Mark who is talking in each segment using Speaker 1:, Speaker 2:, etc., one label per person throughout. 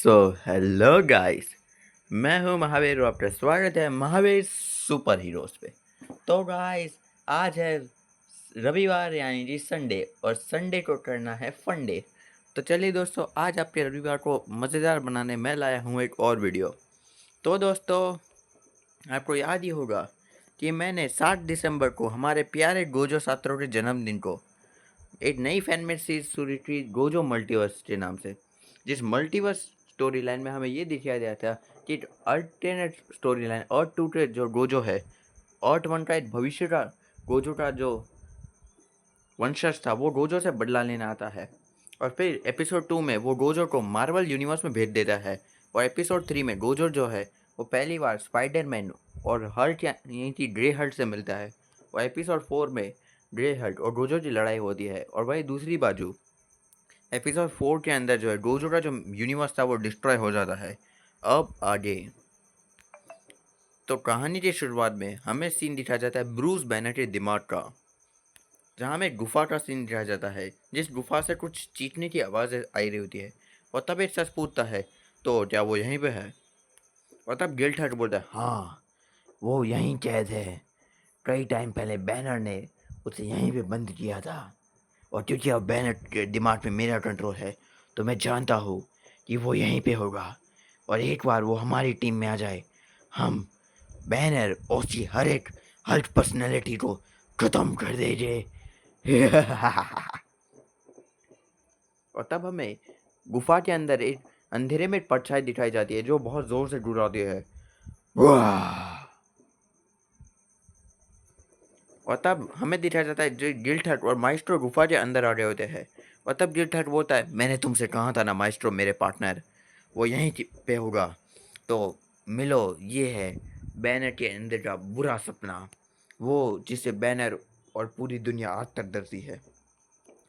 Speaker 1: So hello guys. मैं हूं महावीर और आपका स्वागत है महावीर सुपर हीरोज पे। तो गाइस, आज है रविवार यानी कि संडे, और संडे को करना है फन डे। तो चलिए दोस्तों, आज आपके रविवार को मज़ेदार बनाने मैं लाया हूं एक और वीडियो। तो दोस्तों, आपको याद ही होगा कि मैंने 7 दिसंबर को हमारे प्यारे गोजो सात्रो के जन्मदिन को एक नई फैन सीरीज शुरू की, गोजो मल्टीवर्स के नाम से। जिस मल्टीवर्स स्टोरी लाइन में हमें ये दिखाया गया था कि एक अल्टरनेट स्टोरी लाइन और टू के जो गोजो है, अर्थ वन का एक भविष्य का गोजो का जो वंशज था, वो गोजो से बदला लेना आता है। और फिर एपिसोड 2 में वो गोजो को मार्वल यूनिवर्स में भेज देता है। और एपिसोड 3 में गोजो जो है वो पहली बार स्पाइडरमैन और हल्क यानी कि ग्रे हल्क से मिलता है। और एपिसोड 4 में ग्रे हल्क और गोजो की लड़ाई होती है। और वही दूसरी बाजू एपिसोड 4 के अंदर जो है गोजो का जो यूनिवर्स था वो डिस्ट्रॉय हो जाता है। अब आगे तो कहानी की शुरुआत में हमें सीन दिखाया जाता है ब्रूस बैनर के दिमाग का, जहाँ हमें गुफा का सीन दिखाया जाता है, जिस गुफा से कुछ चीखने की आवाज़ आई रही होती है। और तब एक शख्स पूछता है, तो क्या वो यहीं पे है? और तब गिल्ट हट बोलता है, हाँ, वो यहीं कैद है। कई टाइम पहले बैनर ने उसे यहीं पे बंद किया था। और क्योंकि अब बैनर के दिमाग में मेरा कंट्रोल है, तो मैं जानता हूँ कि वो यहीं पे होगा। और एक बार वो हमारी टीम में आ जाए, हम बैनर और उसकी हर एक हल्क पर्सनैलिटी को ख़त्म कर देंगे। और तब हमें गुफा के अंदर एक अंधेरे में परछाई दिखाई जाती है जो बहुत ज़ोर से गुर्राती है। वाह! और तब हमें दिखाया जाता है जो गिल्ट हट और माइस्ट्रो गुफा के अंदर आ रहे होते हैं। और तब गिल्ट हट बोलता है, मैंने तुमसे कहा था ना माइस्ट्रो, मेरे पार्टनर वो यहीं पे होगा। तो मिलो, ये है बैनर के अंदर का बुरा सपना, वो जिसे बैनर और पूरी दुनिया आज तक डरती है।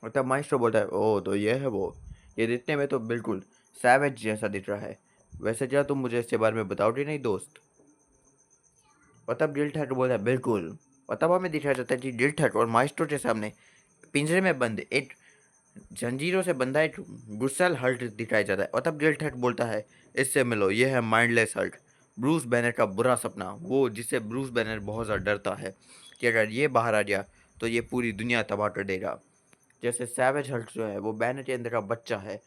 Speaker 1: और तब माइस्ट्रो बोलता है, ओह, तो ये है वो। ये दिखने में तो बिल्कुल सैवेज जैसा दिख रहा है। वैसे क्या तुम मुझे इसके बारे में बताओगे नहीं दोस्त? और तब गिल्ट हट बोलता है, बिल्कुल। और तब हमें दिखाया जाता है कि गिल्ट हट और माइस्ट्रो के सामने पिंजरे में बंद एक जंजीरों से बंधा एक गुस्सैल हल्क दिखाया जाता है। और तब गिल्ट हट बोलता है, इससे मिलो, ये है माइंडलेस हल्क, ब्रूस बैनर का बुरा सपना, वो जिससे ब्रूस बैनर बहुत ज़्यादा डरता है कि अगर ये बाहर आ गया तो ये पूरी दुनिया तबाह कर देगा। जैसे सैवेज हल्क जो है वो बैनर के अंदर का बच्चा है,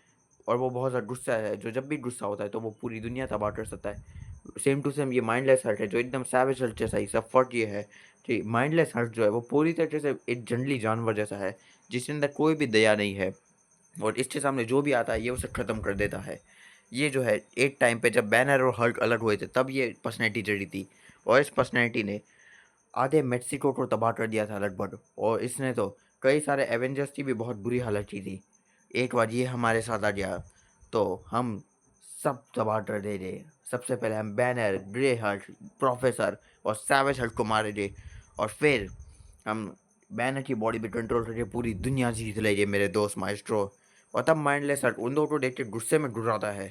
Speaker 1: और वो बहुत ज़्यादा गुस्सा है, जो जब भी गुस्सा होता है तो वो पूरी दुनिया तबाह कर सकता है। सेम टू सेम ये माइंडलेस हल्क है जो एकदम सैवेज हल्क जैसा ही, सब फर्क ये है कि माइंडलेस हल्क जो है वो पूरी तरीके से एक जंगली जानवर जैसा है, जिसके अंदर कोई भी दया नहीं है। और इसके सामने जो भी आता है ये उसे ख़त्म कर देता है। ये जो है एक टाइम पे जब बैनर और हल्क अलग हुए थे तब ये पर्सनैलिटी जड़ी थी। और इस पर्सनैलिटी ने आधे मेक्सिको को तबाह कर दिया था लगभग, और इसने तो कई सारे एवेंजर्स की भी बहुत बुरी हालत की थी। एक बार ये हमारे साथ आ गया तो हम सब तबाह कर दे रहे। सबसे पहले हम बैनर, ग्रे हल्क, प्रोफेसर और सैवेज हल्क को मारे थे। और फिर हम बैनर की बॉडी पे कंट्रोल करके पूरी दुनिया जीत लेंगे मेरे दोस्त माइस्ट्रो। और तब माइंडलेस हल्क उन दोनों को देख के गुस्से में गुर्राता है।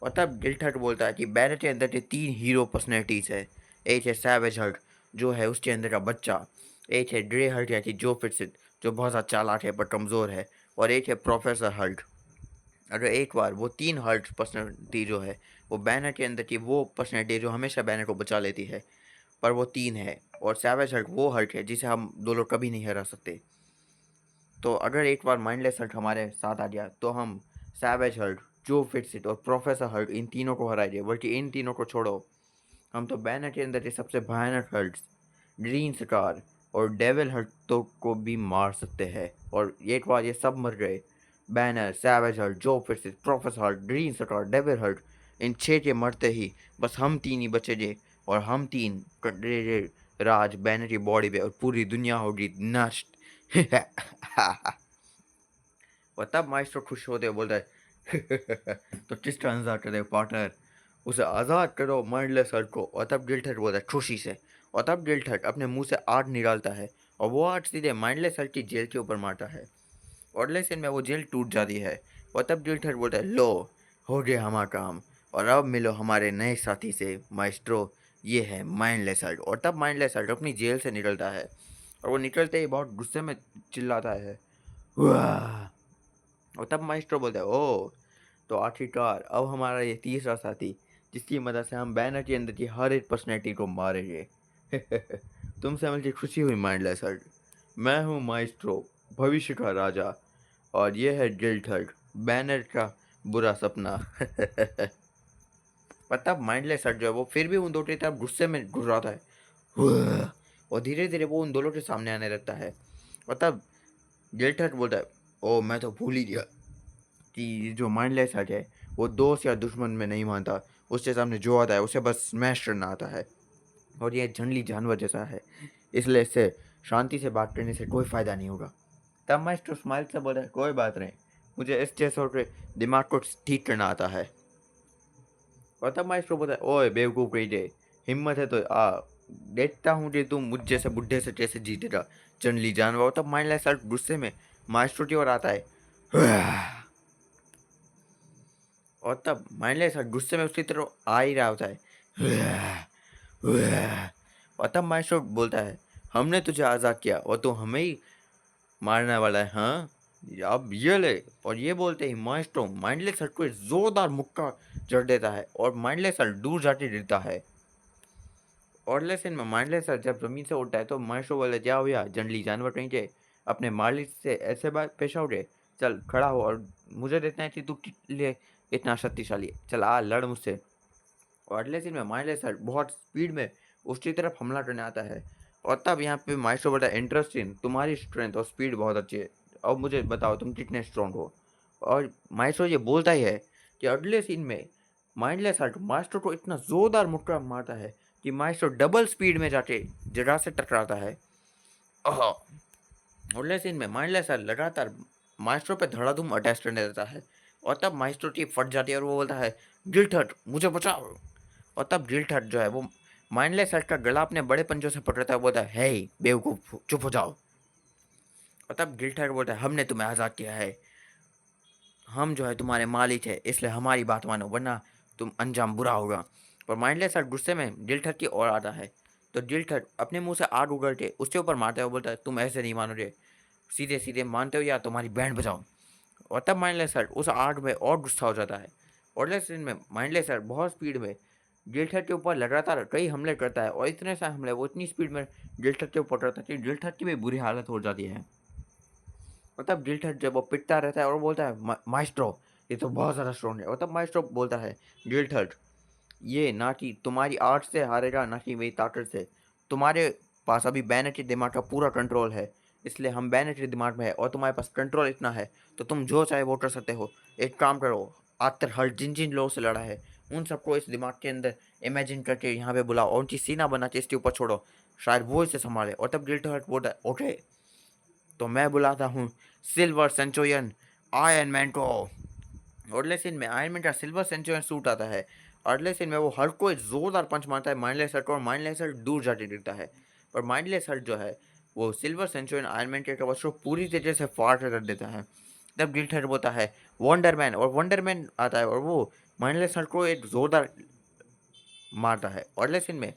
Speaker 1: और तब गिल्ट हट बोलता है कि बैनर के अंदर के 3 हीरो पर्सनैलिटीज है। एक है सैवेज हल्क जो है उसके अंदर का बच्चा, एक है ग्रे हल्क यानी जो फिटसिट जो बहुत ज़्यादा चालाक है पर कमज़ोर है, और एक है प्रोफेसर हल्क। अगर एक बार वो 3 हल्क पर्सनैलिटी जो है वो बैनर के अंदर की वो पर्सनैलिटी जो हमेशा बैनर को बचा लेती है, पर वो 3 है। और सैवेज हल्क वो हल्क है जिसे हम दो लोग कभी नहीं हरा सकते। तो अगर एक बार माइंडलेस हल्क हमारे साथ आ गया तो हम सैवेज हल्क, जो फिटसिट और प्रोफेसर हल्क इन तीनों को हराएंगे। बल्कि इन तीनों को छोड़ो, हम तो बैनर के अंदर के सबसे भयानक हल्क, ग्रीन स्कार और डेविल हल्क तो को भी मार सकते हैं। और एक बार ये सब मर गए, banner, Savage Hulk, Joe Fixit, Professor Hulk, Green Scar, Devil Hulk, इन 6 के मरते ही बस हम 3 ही बचेंगे। और हम 3 करेंगे राज बैनर की बॉडी पे, और पूरी दुनिया होगी नष्ट। और तब माइस्ट्रो खुश होते हुए बोलता है, तो किस तरह आज़ाद करे पार्टनर, उसे आज़ाद करो माइंडलेस हर्ट को। और तब गिल्ट हर्ट बोलता है खुशी से। और तब गिल्ट हर्ट अपने मुंह से आग निकालता है, और वो आग सीधे माइंडलेस हर्ट की जेल के ऊपर मारता है। और लेकिन में वो जेल टूट जाती है। और तब गिल्ट हर्ट बोलता है, लो, हो गया हमारा काम, और अब मिलो हमारे नए साथी से माइस्ट्रो, ये है माइंडलेस हर्ट। और तब माइंडलेस हर्ट अपनी जेल से निकलता है, और वो निकलते ही बहुत गुस्से में चिल्लाता है, वाह! और तब माइस्ट्रो बोलता है, ओ तो आखिरकार अब हमारा ये तीसरा साथी, जिसकी मदद से हम बैनर के अंदर की हर एक पर्सनैलिटी को मारेंगे। तुमसे मिलकर खुशी हुई माइंडलेस हर्ट। मैं हूँ माइस्ट्रो, भविष्य का राजा, और ये है गिल्ट हर्ट, बैनर का बुरा सपना। पर तब माइंडलेस हर्ट जो है वो फिर भी उन दो की तरफ गुस्से में घुर्राता है, और धीरे धीरे वो उन दोनों के सामने आने लगता है। और तब गिल्ट हर्ट बोलता है, ओ मैं तो भूल ही गया कि जो माइंडलेस हर्ट है वो दोस्त या दुश्मन में नहीं मानता, उसके सामने जो आता है उसे बस स्मैश करना आता है, और ये जंगली जानवर जैसा है, इसलिए इससे शांति से बात करने से कोई फ़ायदा नहीं होगा। तब माइस्टर स्माइल से बोला, कोई बात नहीं, मुझे इस जैसों के दिमाग को ठीक करना आता है। और तब माइस्टर बोलता है, ओए बेवकूफ़ कहीं दे, हिम्मत है तो आ, देखता हूँ कि तुम मुझ जैसे बुढ़े से कैसे जीतेगा जंगली जानवर। और तब माइंडलेस हर्ट गुस्से में माइस्टर की ओर आता है, और तब माइंडलेस हर्ट गुस्से में उसकी तरफ आ ही रहा होता है। और तब माइस्टर बोलता है, हमने तुझे आज़ाद किया और तू हमें ही मारने वाला है, हाँ? अब ये ले। और ये बोलते ही माइस्ट्रो माइंडलेस हर्ट को एक जोरदार मुक्का जड़ देता है, और माइंडलेस हर्ट दूर जाके गिरता है। और लेकिन में माइंडलेस हर्ट जब जमीन से उठता है तो माइस्ट्रो बोले, जाओ भैया जंगली जानवर कहीं के, अपने मालिक से ऐसे बात पेश आओगे, चल खड़ा हो और मुझे देखना है कि तू किस लिए इतना शक्तिशाली है, चल आ लड़ मुझसे। और लेकिन में माइंडलेस हर्ट बहुत स्पीड में उसकी तरफ हमला करने आता है। और तब यहाँ पे माइस्ट्रो बोलता है, इंटरेस्टिंग, तुम्हारी स्ट्रेंथ और स्पीड बहुत अच्छी है, अब मुझे बताओ तुम कितने स्ट्रॉन्ग हो। और माइस्ट्रो ये बोलता ही है कि अगले सीन में माइंडलेस हर्ट माइस्ट्रो को इतना जोरदार मुक्का मारता है कि माइस्ट्रो डबल स्पीड में जाके जगह से टकराता है। ओह, अगले सीन में माइंडलेस हर्ट लगातार माइस्ट्रो पे धड़ाधूम अटैक करने देता है। और तब माइस्ट्रो की फट जाती है और वो बोलता है, गिल्ट हर्ट मुझे बचाओ। और तब गिल्ट हर्ट जो है वो माइंडलेस हर्ट का गला अपने बड़े पंजों से पकड़ता है, बोलता है, हे बेवकूफ चुप हो जाओ। और तब गिल्ट हर्ट बोलता है, हमने तुम्हें आज़ाद किया है, हम जो है तुम्हारे मालिक है, इसलिए हमारी बात मानो वरना तुम अंजाम बुरा होगा। और माइंडलेस हर्ट गुस्से में गिल्ट हर्ट की ओर आता है, तो गिल्ट हर्ट अपने मुंह से आग उगल के उसके ऊपर मारता है और बोलता है, तुम ऐसे नहीं मानोगे, सीधे सीधे मानते हो या तुम्हारी बैंड बजाओ। और तब माइंडलेस हर्ट उस आग में और गुस्सा हो जाता है। और लेकिन सीन में माइंडलेस हर्ट बहुत स्पीड में गिल्ट हर्ट के ऊपर लगातार कई हमले करता है, और इतने सारे हमले वो इतनी स्पीड में गिल्ट हर्ट के ऊपर करता है कि गिल्ट हर्ट की भी बुरी हालत हो जाती है। और तब गिल्ट हर्ट जब वो पिटता रहता है और बोलता है, माइस्ट्रो ये तो बहुत ज़्यादा स्ट्रॉन्ग है। और तब माइस्ट्रो बोलता है, गिल्ट हर्ट ये ना कि तुम्हारी आर्ट से हारेगा ना कि मेरी ताकत से, तुम्हारे पास अभी बैनर के दिमाग का पूरा कंट्रोल है, इसलिए हम बैनर के दिमाग में है और तुम्हारे पास कंट्रोल इतना है तो तुम जो चाहे वो कर सकते हो। एक काम करो, आज तक हर जिन जिन लोगों से लड़ा है उन सबको इस दिमाग के अंदर इमेजिन करके यहाँ पे बुलाओ और उनकी सीना बना के इसके ऊपर छोड़ो, शायद वो इसे संभाले। और तब गिल्ट हर्ट बोलता है, ओके तो मैं बुलाता हूँ सिल्वर सेंचुरियन आयरन मैन को। अगले सीन में आयरन मैन का सिल्वर सेंचुरियन सूट आता है। अगले सीन में वो हल्क को एक जोरदार पंच मारता है माइंडलेस हल्क को, और माइंडलेस हल्क दूर जाके गिरता है। और माइंडलेस हल्क जो है वो सिल्वर सेंचुरियन आयरन मैन के कवच को पूरी तरीके से फाड़ कर देता है। तब गिल्ट हल्क बोलता है, वंडरमैन, और वंडरमैन आता है और वो माइंडलेस हल्क को एक जोरदार मारता है। और अगले सीन में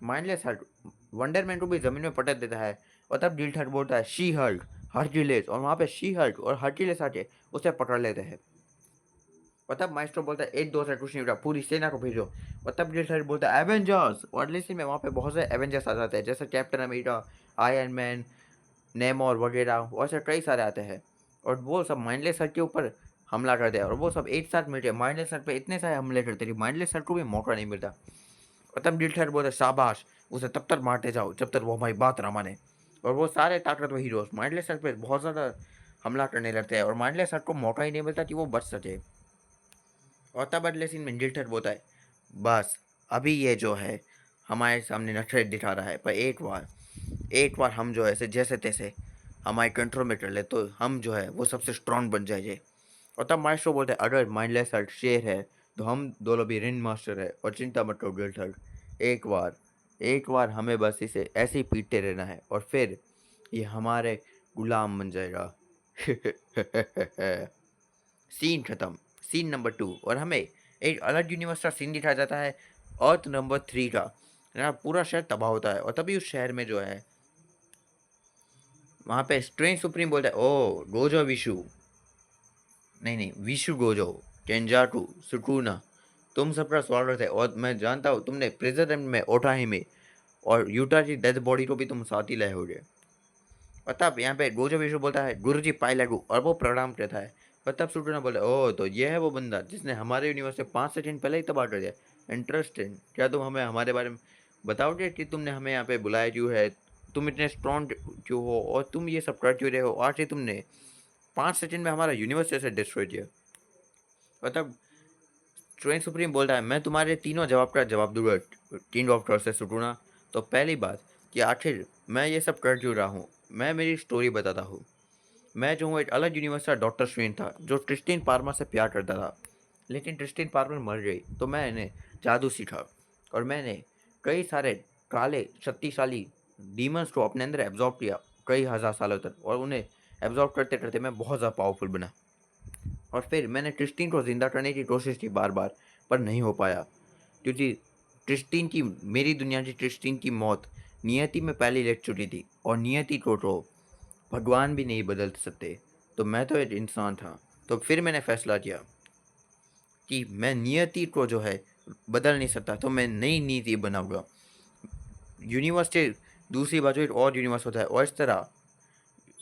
Speaker 1: माइंडलेस हल्क वंडरमैन को भी जमीन में पटक देता है। और तब गिल्ट हल्क बोलता है, शी हल्क हर्क्यूलेस, और वहाँ पे शी हल्क और हर्क्यूलेस आके उसे पकड़ लेते हैं। और तब माइस्ट्रो बोलता है, एक दो से कुछ नहीं होगा, पूरी सेना को भेजो। और तब गिल्ड हर्ट बोलता है, एवेंजर्स। और अगले सीन में वहाँ पे बहुत सारे एवेंजर्स आ जाते हैं, जैसे कैप्टन अमेरिका, आयरन मैन, नेमोर वगैरह, और ऐसे कई सारे आते हैं। और वो सब माइंडलेस हर्ट के ऊपर हमला करते हैं, और वो सब एक साथ मिलकर माइंडलेस हर्ट पे इतने सारे हमले करते हैं कि माइंडलेस हर्ट को भी मौका नहीं मिलता। और तब गिल्ड हर्ट बोलता है, शाबाश, उसे तब तक मारते जाओ जब तक वो हमारी बात ना माने। और वो सारे ताकतवर हीरोज माइंडलेस हर्ट पे बहुत ज़्यादा हमला करने लगते हैं, और माइंडलेस हर्ट को मौका ही नहीं मिलता कि वो बच सके। और तब अगले सीन में गिल्टर बोलता है, बस अभी ये जो है हमारे सामने नटरेट दिखा रहा है, पर एक बार हम जो है ऐसे जैसे तैसे हमारे कंट्रोल में कर ले तो हम जो है वो सबसे स्ट्रांग बन जाएंगे। और तब माइस्ट्रो बोलता है, अगर माइंडलेस हर्ट शेर है तो हम दोनों भी रिंग मास्टर है, और चिंता मत करो गिल्टर, एक बार हमें बस इसे ऐसे ही पीटते रहना है और फिर ये हमारे गुलाम बन जाएगा। सीन खत्म। सीन नंबर 2, और हमें एक अलग यूनिवर्स का सीन दिखाया जाता है, अर्थ नंबर 3 का। यहाँ पूरा शहर तबाह होता है, और तभी उस शहर में जो है वहाँ पे स्ट्रेंज सुप्रीम बोलता है, ओ गोजो विशु, नहीं विशु गोजो, केंजाटू, सुकुना, तुम सबका स्वागत है। और मैं जानता हूँ तुमने प्रेसिडेंट में ओटाही में और यूटा की डेड बॉडी को भी तुम साथ ही लाए होगे। तब यहाँ पे गोजो विशु बोलता है गुरुजी पाई लागू, और वो प्रणाम करता है। और तब सुटना बोले ओह तो ये है वो बंदा जिसने हमारे यूनिवर्स से 5 सेकंड पहले ही तबाह कर दिया। इंटरेस्टिंग, क्या तुम हमें हमारे बारे में बताओगे कि तुमने हमें यहाँ पे बुलाया क्यों है, तुम इतने स्ट्रॉन्ग क्यों हो और तुम ये सब कर क्यों रहे हो, आज ही तुमने 5 सेकंड में हमारा यूनिवर्स कैसे डिस्ट्रॉय किया। और तब ट्रेन सुप्रीम बोलता है मैं तुम्हारे तीनों जवाब का जवाब दूंगा किंग ऑफ ट्रस्ट से सुटूना। तो पहली बात कि आखिर मैं ये सब कर क्यों रहा हूँ, मैं मेरी स्टोरी बताता हूँ। मैं जो हूँ एक अलग यूनिवर्स का डॉक्टर स्ट्रेन था जो क्रिस्टीन पार्मा से प्यार करता था, लेकिन क्रिस्टीन पार्मा मर गई तो मैंने जादू सीखा और मैंने कई सारे काले शक्तिशाली डीमंस को अपने अंदर एब्जॉर्ब किया कई हज़ार सालों तक, और उन्हें एब्जॉर्ब करते करते मैं बहुत ज़्यादा पावरफुल बना। और फिर मैंने क्रिस्टीन को ज़िंदा करने की कोशिश की बार बार, पर नहीं हो पाया क्योंकि क्रिस्टीन की मेरी दुनिया की क्रिस्टीन की मौत नियति में पहले लिख चुकी थी, और नियति को तो भगवान भी नहीं बदल सकते। तो मैं तो एक इंसान था। तो फिर मैंने फैसला किया कि मैं नियति को जो है बदल नहीं सकता, तो मैं नई नीति बनाऊंगा। यूनिवर्स के दूसरी बाजू एक और यूनिवर्स होता है, और इस तरह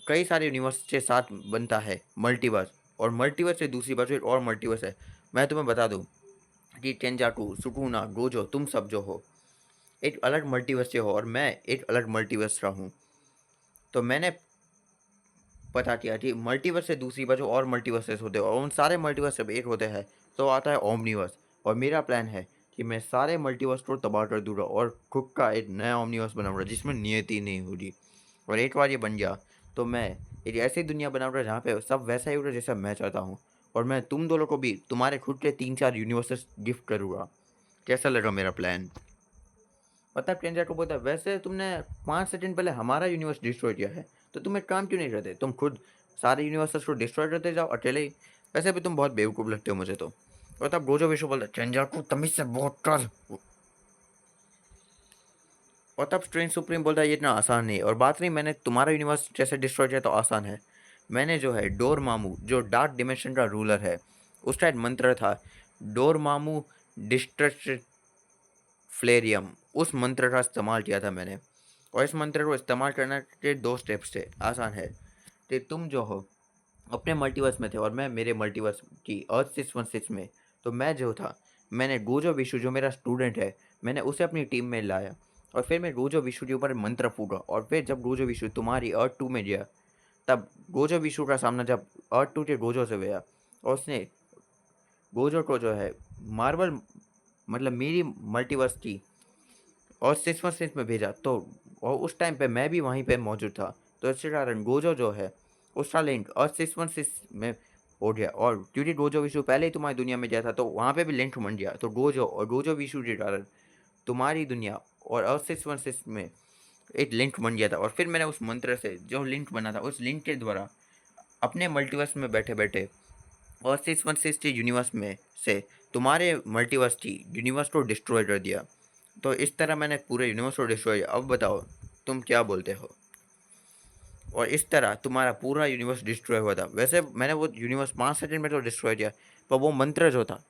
Speaker 1: कई सारे यूनिवर्स के साथ बनता है मल्टीवर्स, और मल्टीवर्स से दूसरी बाजू एक और मल्टीवर्स है। मैं तुम्हें बता दूं कि टेंजाटू, सुकुना, गोजो, तुम सब जो हो एक अलग मल्टीवर्स से हो और मैं एक अलग मल्टीवर्स का हूँ। तो मैंने पता किया कि मल्टीवर्स से दूसरी बाजू और मल्टीवर्सेस होते हैं, और उन सारे मल्टीवर्स जब एक होते हैं तो आता है ओमनीवर्स। और मेरा प्लान है कि मैं सारे मल्टीवर्स को तबाह कर दूंगा और खुद का एक नया ओमनीवर्स बनाऊंगा जिसमें नियति नहीं होगी। और एक बार ये बन गया तो मैं एक ऐसी दुनिया बनाऊंगा जहाँ पे सब वैसा ही होगा जैसा मैं चाहता हूँ, और मैं तुम दोनों को भी तुम्हारे खुद के 3-4 यूनिवर्सेस गिफ्ट करूँगा। कैसा लगा मेरा प्लान? पता टेंजर को बोलता है वैसे तुमने 5 सेकंड पहले हमारा यूनिवर्स डिस्ट्रॉय किया है, तो तुम एक काम क्यों नहीं करते, तुम खुद सारे यूनिवर्सेस को डिस्ट्रॉय करते जाओ अकेले ही। वैसे भी तुम बहुत बेवकूफ़ लगते हो मुझे तो। और तब गोजो विशु बोलता है टेंजर को तमीज से बहुत कर। और तब स्ट्रेंज सुप्रीम बोलता है ये इतना आसान नहीं, और बात नहीं मैंने तुम्हारा यूनिवर्स जैसे डिस्ट्रॉय किया तो आसान है। मैंने जो है डोर मामू जो डार्क डिमेंशन का रूलर है उसका एक मंत्र था, डोर मामू डिस्ट्रक्ट फ्लेरियम, उस मंत्र का इस्तेमाल किया था मैंने। और इस मंत्र को इस्तेमाल करने के 2 स्टेप्स थे, आसान है। कि तुम जो हो अपने मल्टीवर्स में थे और मैं मेरे मल्टीवर्स की अर्थ 616 में। तो मैं जो था मैंने गोजो विशु जो मेरा स्टूडेंट है मैंने उसे अपनी टीम में लाया, और फिर मैं गोजो विशु के ऊपर मंत्र फूका, और फिर जब गोजो विशु तुम्हारी अर्थ 2 में गया तब गोजो विशु का सामना जब अर्थ 2 के गोजो से हुआ, और उसने गोजो को जो है मार्वल मतलब मेरी मल्टीवर्स की और 616 में भेजा। तो और उस टाइम पे मैं भी वहीं पे मौजूद था, तो इसके कारण गोजो जो है उसका लिंक और 616 में हो गया, और क्योंकि गोजो विशु पहले ही तुम्हारी दुनिया में गया था तो वहाँ पे भी लिंक बन गया। तो गोजो और गोजो विशु के कारण तुम्हारी दुनिया और अर्थ 616 में एक लिंक बन गया था, और फिर मैंने उस मंत्र से जो लिंक बना था उस लिंक के द्वारा अपने मल्टीवर्स में बैठे बैठे और 616 यूनिवर्स में से तुम्हारे मल्टीवर्स की यूनिवर्स को डिस्ट्रॉय कर दिया। तो इस तरह मैंने पूरे यूनिवर्स को डिस्ट्रॉय किया। अब बताओ तुम क्या बोलते हो? और इस तरह तुम्हारा पूरा यूनिवर्स डिस्ट्रॉय हुआ था। वैसे मैंने वो यूनिवर्स 5 सेकंड में तो डिस्ट्रॉय किया, पर वो मंत्र जो था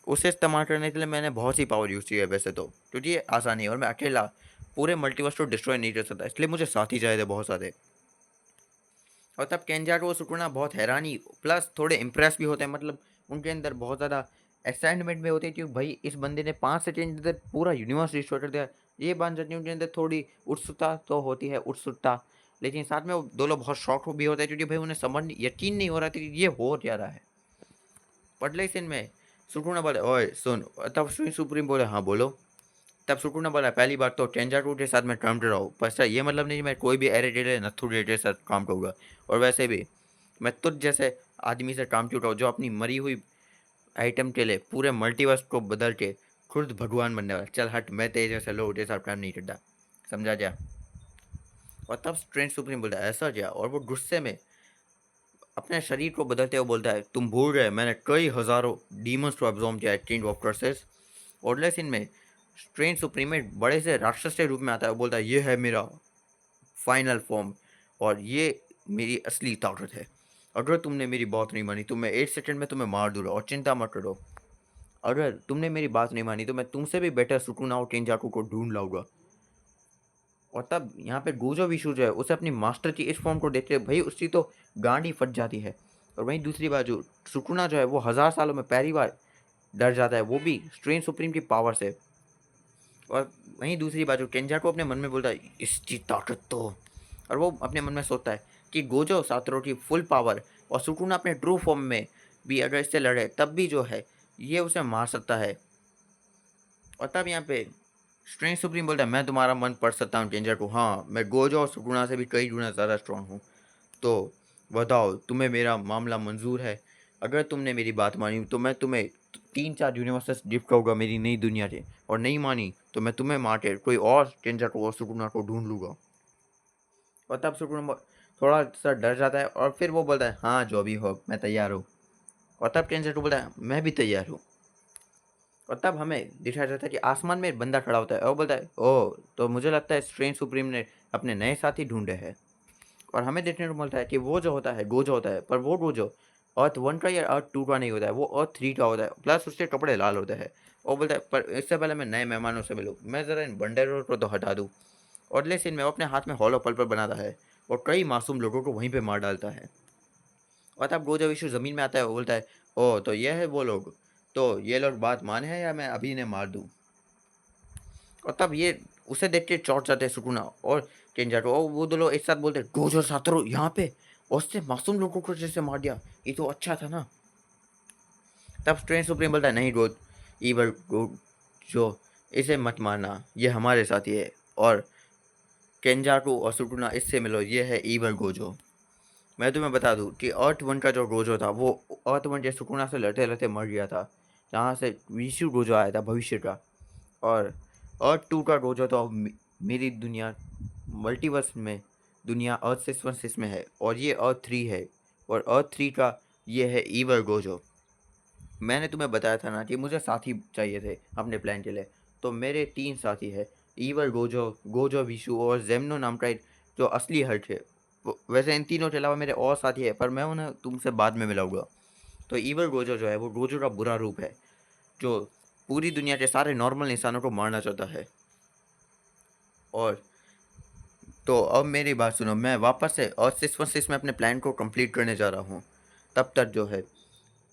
Speaker 1: उसे इस्तेमाल करने के लिए मैंने बहुत सी पावर यूज़ की है वैसे तो, क्योंकि ये आसान है और मैं अकेला पूरे मल्टीवर्स को डिस्ट्रॉय नहीं कर सकता, इसलिए मुझे साथी चाहिए थे बहुत सारे। और तब केंजाटो और सुकुना बहुत हैरानी प्लस थोड़े इम्प्रेस भी होते हैं, मतलब उनके अंदर बहुत ज़्यादा एक्साइटमेंट भी होती है कि भाई इस बंदे ने 5 सेकंड के अंदर पूरा यूनिवर्स डिस्ट्रॉय कर दिया। ये बात जानती उनके अंदर थोड़ी उत्सुकता तो होती है, उत्सुकता, लेकिन साथ में वो दो लोग बहुत शॉक भी होते हैं क्योंकि भाई उन्हें समझ यकीन नहीं हो रहा था कि ये हो क्या रहा है। पटले सीन में सुकुना बोले ओए सुन, तब सुप्रीम बोले हाँ बोलो। तब सुकुना बोला पहली बात तो टेंजाटू के साथ मैं काम कर रहा हूँ, पर सर ये मतलब नहीं कि मैं कोई भी एरे नथु के साथ काम करूँगा। और वैसे भी मैं तुझ जैसे आदमी से काम क्यों रहा हूँ जो अपनी मरी हुई आइटम के लिए पूरे मल्टीवर्स को बदल के खुद भगवान बनने वाला। चल हट, मैं तेरे जैसे लोगों के साथ काम नहीं करता, समझा जा। और तब स्ट्रेंज सुप्रीम बोलता है ऐसा क्या, और वो गुस्से में अपने शरीर को बदलते हुए बोलता है तुम भूल गए मैंने कई हज़ारों डीमंस को एब्जॉर्ब किया है किंग ऑफ कर्सेस। और लेकिन में स्ट्रेंज सुप्रीमेट बड़े से राक्षस के रूप में आता है, बोलता है ये है मेरा फाइनल फॉर्म और ये मेरी असली ताकत है। अगर तुमने मेरी बात नहीं मानी तो मैं 8 सेकंड में तुम्हें मार दूंगा और चिंता मत करो। अगर तुमने मेरी बात नहीं मानी तो मैं तुमसे भी बेटर सुकुना और केंजाकू को ढूंढ लाऊंगा। और तब यहाँ पे गोजो विशु जो है उसे अपनी मास्टर की इस फॉर्म को देखते भाई उसकी तो गांड ही फट जाती है। और वहीं दूसरी बाजू सुकुना जो है वो 1000 सालों में पहली बार डर जाता है, वो भी स्ट्रेन सुप्रीम की पावर से। और वहीं दूसरी बाजू केंजाकू अपने मन में बोलता है इसकी ताकत तो, और वो अपने मन में सोचता है कि गोजो सातोरू की फुल पावर और सुकुना अपने ट्रू फॉर्म में भी अगर इससे लड़े तब भी जो है ये उसे मार सकता है। और तब यहाँ पे स्ट्रेंज सुप्रीम बोलता है मैं तुम्हारा मन पढ़ सकता हूँ केंजाकू, हाँ मैं गोजो और सुकुना से भी कई गुना ज़्यादा स्ट्रांग हूँ। तो बताओ तुम्हें मेरा मामला मंजूर है? अगर तुमने मेरी बात मानी तो मैं तुम्हें 3-4 यूनिवर्सेस गिफ्ट करूँगा मेरी नई दुनिया से, और नहीं मानी तो मैं तुम्हें मार के कोई और केंजाकू और सुकुना को ढूंढ लूँगा। और तब सुकुना थोड़ा सा डर जाता है और फिर वो बोलता है हाँ जो भी हो मैं तैयार हूँ। और तब केंजाकू बोलता है मैं भी तैयार हूँ। और तब हमें दिखाया जाता है कि आसमान में एक बंदा खड़ा होता है और बोलता है ओह तो मुझे लगता है स्ट्रेंज सुप्रीम ने अपने नए साथी ढूंढे हैं। और हमें देखने को मिलता है कि वो जो होता है गोजो होता है, पर वो गोजो अर्थ 1 का या अर्थ 2 का नहीं होता है, वो अर्थ 3 का होता है, प्लस उसके कपड़े लाल होते हैं। और बोलता है पर इससे पहले मैं नए मेहमानों से मिलूँ मैं ज़रा इन बंडरों को तो हटा दूँ। और अगले सीन में वो अपने हाथ में हॉलो पल्पर बनाता है और कई मासूम लोगों को वहीं पर मार डालता है। और तब गोजो विशु ज़मीन में आता है, वो बोलता है ओह तो ये है वो लोग, तो ये लोग बात माने हैं या मैं अभी इन्हें मार दूँ। और तब ये उसे देख के चौंक जाते हैं सुकुना और केंजाटो, और वो दोनों एक साथ बोलते हैं गोजो सातोरू यहाँ पे, और उससे मासूम लोगों को जैसे मार दिया, ये तो अच्छा था ना। तब स्ट्रेंज सुप्रीम बोलता है नहीं गोद ईवल गोजो इसे मत मारना, ये हमारे साथी है, और केंजाटो और सुकुना इससे मिलो, ये है ईवल गोजो। मैं तुम्हें बता दूं कि अर्थ 1 का जो गोजो था वो अर्थ 1 के सुकुना से लड़ते लड़ते मर गया था, जहाँ से विशु गोजो आया था भविष्य का। और अर्थ 2 का गोजो तो मेरी दुनिया मल्टीवर्स में दुनिया अर्थ 616 में है, और ये अर्थ 3 है, और अर्थ 3 का ये है ईवर गोजो। मैंने तुम्हें बताया था ना कि मुझे साथी चाहिए थे अपने प्लान के लिए, तो मेरे 3 साथी है ईवर गोजो, गोजो विशु और जेमनो नाम का एक जो असली हर्ट है। वैसे इन तीनों के अलावा मेरे और साथी है पर मैं उन्हें तुमसे बाद में मिलाऊंगा। तो ईवर गोजो जो है वो गोजो का बुरा रूप है जो पूरी दुनिया के सारे नॉर्मल इंसानों को मारना चाहता है। और तो अब मेरी बात सुनो, मैं वापस से अर्थ 616 में अपने प्लान को कंप्लीट करने जा रहा हूँ। तब तक जो है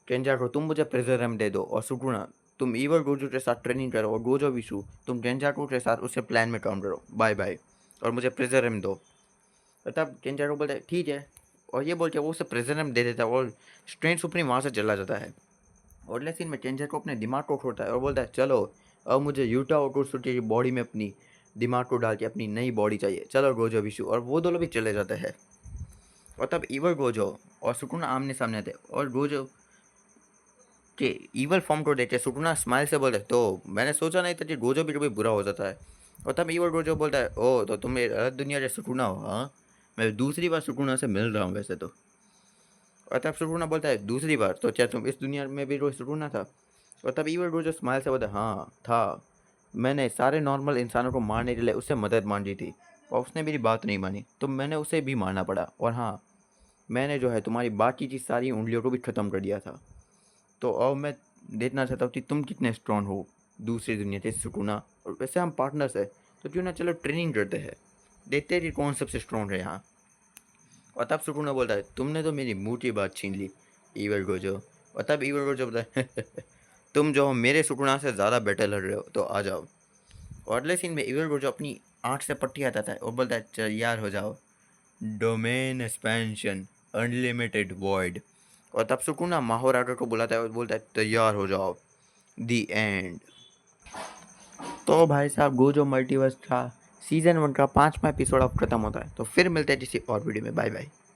Speaker 1: केंजाको तुम मुझे प्रेजरम दे दो, और सुकुना तुम ईवर गोजो के साथ ट्रेनिंग करो, और गोजो विशु तुम केंजाको के साथ उससे प्लान में काम करो, बाय बाय, और मुझे प्रेजरम दो। तब केंजाको बोलता है ठीक है, और ये बोल के वो उसे प्रेजरम दे देता है और स्ट्रेंज सुप्रीम वहाँ से चला जाता है। और लेकिन में केंजाको अपने दिमाग को खोलता है और बोलता है चलो अब मुझे यूटा ओटोसुके की बॉडी में अपनी दिमाग को डाल के अपनी नई बॉडी चाहिए, चलो गोजो विशु, और वो दोनों भी चले जाते हैं। और तब ईवर गोजो और सुकुना आमने सामने आते और गोजो के ईवल फॉर्म को देखे सुकुना स्माइल से बोलते तो मैंने सोचा नहीं था कि गोजो भी कभी बुरा हो जाता है। और तब ईवर गोजो बोलता है ओ तो तुम मेरी अलग दुनिया के सुकुना हो, हाँ मैं दूसरी बार सुकुना से मिल रहा हूँ वैसे तो। और तब सुकुना बोलता है दूसरी बार, तो क्या तुम इस दुनिया में भी कोई सुकुना था? और तब ईवर गोजो स्माइल से बोलता है हाँ था, मैंने सारे नॉर्मल इंसानों को मारने के लिए उससे मदद मांगी थी और उसने मेरी बात नहीं मानी तो मैंने उसे भी मारना पड़ा, और हाँ मैंने जो है तुम्हारी बाकी की सारी उंगलियों को भी ख़त्म कर दिया था। तो अब मैं देखना चाहता हूँ कि तुम कितने स्ट्रॉन्ग हो दूसरी दुनिया से सुकुना, और वैसे हम पार्टनर्स है तो क्यों ना चलो ट्रेनिंग करते हैं, देखते हैं कि कौन सबसे स्ट्रॉन्ग है यहाँ। और तब सुकुना बोलता है तुमने तो मेरी मुँह की बात छीन ली ईवर गोजो। और तब ईवर गोजो बोलता है तुम जो हो मेरे सुकुना से ज़्यादा बेटर लड़ रहे हो तो आ जाओ। और अगले सीन में ईवर गोजो अपनी आँख से पट्टी हटाता है और बोलता है तैयार हो जाओ, डोमेन एक्सपेंशन अनलिमिटेड वॉइड। और तब सुकुना माहोरागा को बुलाता है और बोलता है तैयार हो जाओ, दी एंड। तो भाई साहब गोजो मल्टीवर्स का सीजन 1 का 5वां एपिसोड अब खत्म होता है, तो फिर मिलते हैं किसी और वीडियो में, बाय बाय।